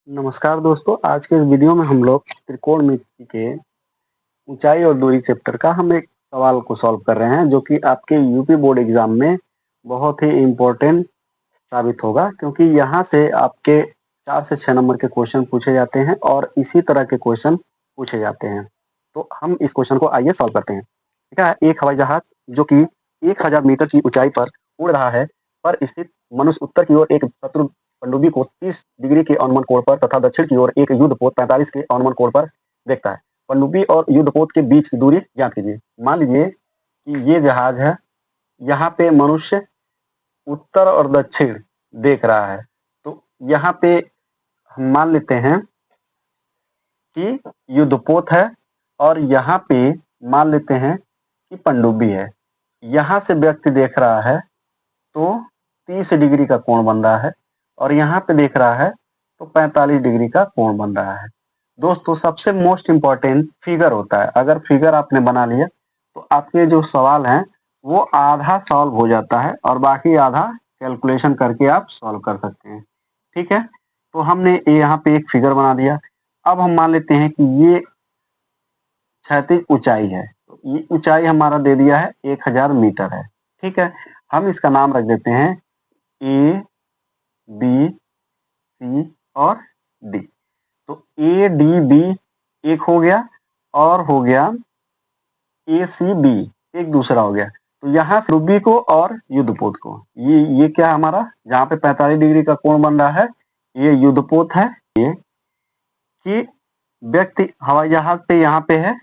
नमस्कार दोस्तों, आज के इस वीडियो में हम लोग त्रिकोणमिति के ऊंचाई और दूरी चैप्टर का हम एक सवाल को सॉल्व कर रहे हैं, जो कि आपके यूपी बोर्ड एग्जाम में बहुत ही इम्पोर्टेंट साबित होगा, क्योंकि यहाँ से आपके 4 से 6 नंबर के क्वेश्चन पूछे जाते हैं और इसी तरह के क्वेश्चन पूछे जाते हैं। तो हम इस क्वेश्चन को आइए सॉल्व करते हैं। ठीक है, एक हवाई जहाज जो कि 1000 मीटर की ऊंचाई पर उड़ रहा है, पर स्थित मनुष्य उत्तर की ओर एक शत्रु पनडुब्बी को 30 डिग्री के अनुमान कोण पर तथा दक्षिण की ओर एक युद्धपोत 45 के अनुमान कोण पर देखता है। पनडुब्बी और युद्धपोत के बीच की दूरी ज्ञात कीजिए। मान लीजिए कि ये जहाज है, यहाँ पे मनुष्य उत्तर और दक्षिण देख रहा है, तो यहाँ पे हम मान लेते हैं कि युद्धपोत है और यहाँ पे मान लेते हैं कि पनडुब्बी है। यहाँ से व्यक्ति देख रहा है तो 30 डिग्री का कोण बन रहा है और यहाँ पे देख रहा है तो 45 डिग्री का कोण बन रहा है। दोस्तों, सबसे मोस्ट इम्पॉर्टेंट फिगर होता है। अगर फिगर आपने बना लिया तो आपके जो सवाल हैं वो आधा सॉल्व हो जाता है और बाकी आधा कैलकुलेशन करके आप सॉल्व कर सकते हैं। ठीक है, तो हमने यहाँ पे एक फिगर बना दिया। अब हम मान लेते हैं कि ये क्षैतिज ऊंचाई है, तो ये ऊंचाई हमारा दे दिया है 1000 मीटर है। ठीक है, हम इसका नाम रख देते हैं ए, बी, सी और डी। तो ए, डी, बी एक हो गया और हो गया ए, सी, बी एक दूसरा हो गया। तो यहाँ पनडुब्बी को और युद्धपोत को, ये क्या हमारा, जहाँ पे 45 डिग्री का कोण बन रहा है, ये युद्धपोत है। ये कि व्यक्ति हवाई जहाज पे यहाँ पे है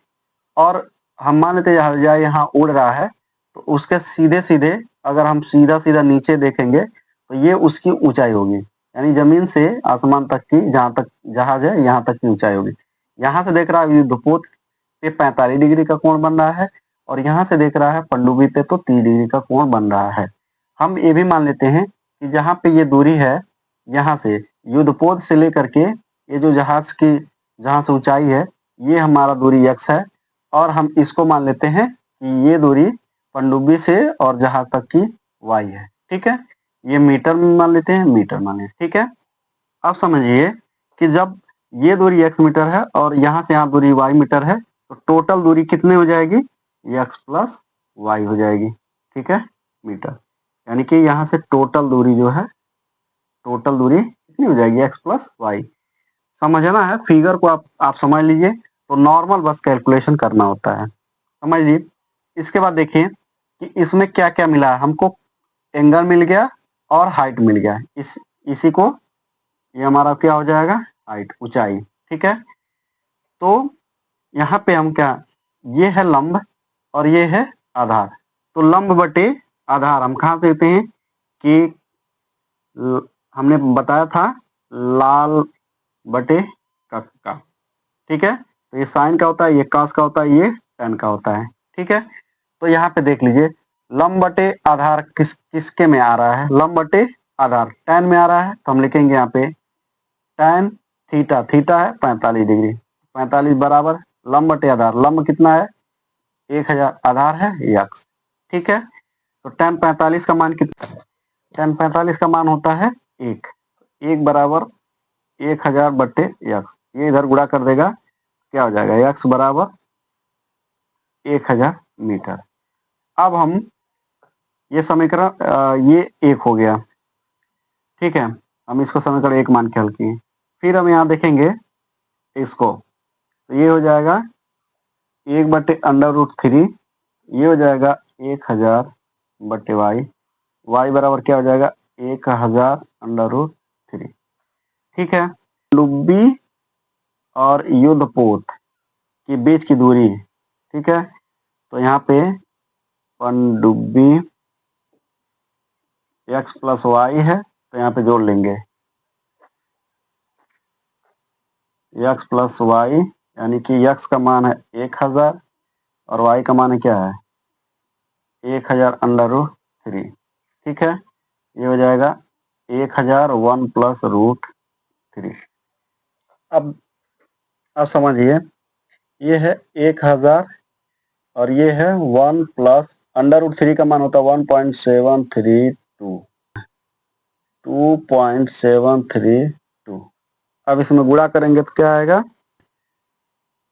और हम मान लेते हैं यहाँ उड़ रहा है, तो उसके सीधे सीधे अगर हम सीधा सीधा नीचे देखेंगे तो ये उसकी ऊंचाई होगी, यानी जमीन से आसमान तक की, जहाँ तक जहाज है यहाँ तक की ऊंचाई होगी। यहाँ से देख रहा है युद्धपोत पे 45 डिग्री का कोण बन रहा है और यहाँ से देख रहा है पनडुब्बी पे तो 30 डिग्री का कोण बन रहा है। हम ये भी मान लेते हैं कि जहाँ पे ये दूरी है, यहाँ से युद्धपोत से लेकर के ये जो जहाज की जहाँ से ऊंचाई है, ये हमारा दूरी x है और हम इसको मान लेते हैं कि ये दूरी पनडुब्बी से और जहाज तक की y है। ठीक है, ये मीटर में मान लेते हैं, मीटर मान लेते हैं। ठीक है, अब समझिए कि जब ये दूरी x मीटर है और यहाँ से यहाँ दूरी y मीटर है, तो टोटल दूरी कितनी हो जाएगी, x प्लस y हो जाएगी। ठीक है, मीटर, यानी कि यहाँ से टोटल दूरी जो है, टोटल दूरी कितनी हो जाएगी, x प्लस वाई। समझना है, फिगर को आप समझ लीजिए, तो नॉर्मल बस कैलकुलेशन करना होता है, समझ लीजिए। इसके बाद देखिए कि इसमें क्या क्या मिला है हमको। एंगल मिल गया और हाइट मिल गया। इसी को ये हमारा क्या हो जाएगा, हाइट, ऊंचाई। ठीक है, तो यहाँ पे हम क्या, ये है लंब और ये है आधार। तो लंब बटे आधार हम कहाँ से देते हैं कि हमने बताया था लाल बटे का। ठीक है, तो ये साइन का होता है, ये कास का होता है, ये टेन का होता है। ठीक है, तो यहाँ पे देख लीजिए लंब बटे आधार किसके में आ रहा है, लंब बटे आधार टेन में आ रहा है, तो हम लिखेंगे यहाँ पे टेन थीटा, थीटा है 45 डिग्री, 45 बराबर लंब बटे आधार, लंब कितना है 1000, आधार है x। ठीक है, तो टेन 45 का मान कितना, टेन 45 का मान होता है एक, एक बराबर 1000 बटे x, ये इधर गुणा कर देगा, क्या हो जाएगा, x बराबर 1000 मीटर। अब हम ये समीकरण ये एक हो गया। ठीक है, हम इसको समीकरण एक मान के हल किए। फिर हम यहाँ देखेंगे इसको, तो ये हो जाएगा 1/√3, ये हो जाएगा 1000 बटे वाई, वाई बराबर क्या हो जाएगा 1000√3। ठीक है, पनडुब्बी और युद्धपोत के बीच की दूरी। ठीक है, तो यहाँ पे पनडुब्बी x प्लस वाई है, तो यहाँ पे जोड़ लेंगे x प्लस वाई, यानी कि x का मान है 1000 और y का मान है क्या है 1000√3। ठीक है, ये हो जाएगा 1000 1 प्लस √3। अब समझिए, ये है 1000 और ये है 1 प्लस √3 का मान होता है 1.732, 2.732। अब इसमें गुणा करेंगे तो क्या आएगा,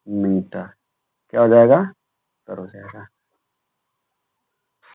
मीटर, क्या हो जाएगा, उत्तर हो जाएगा।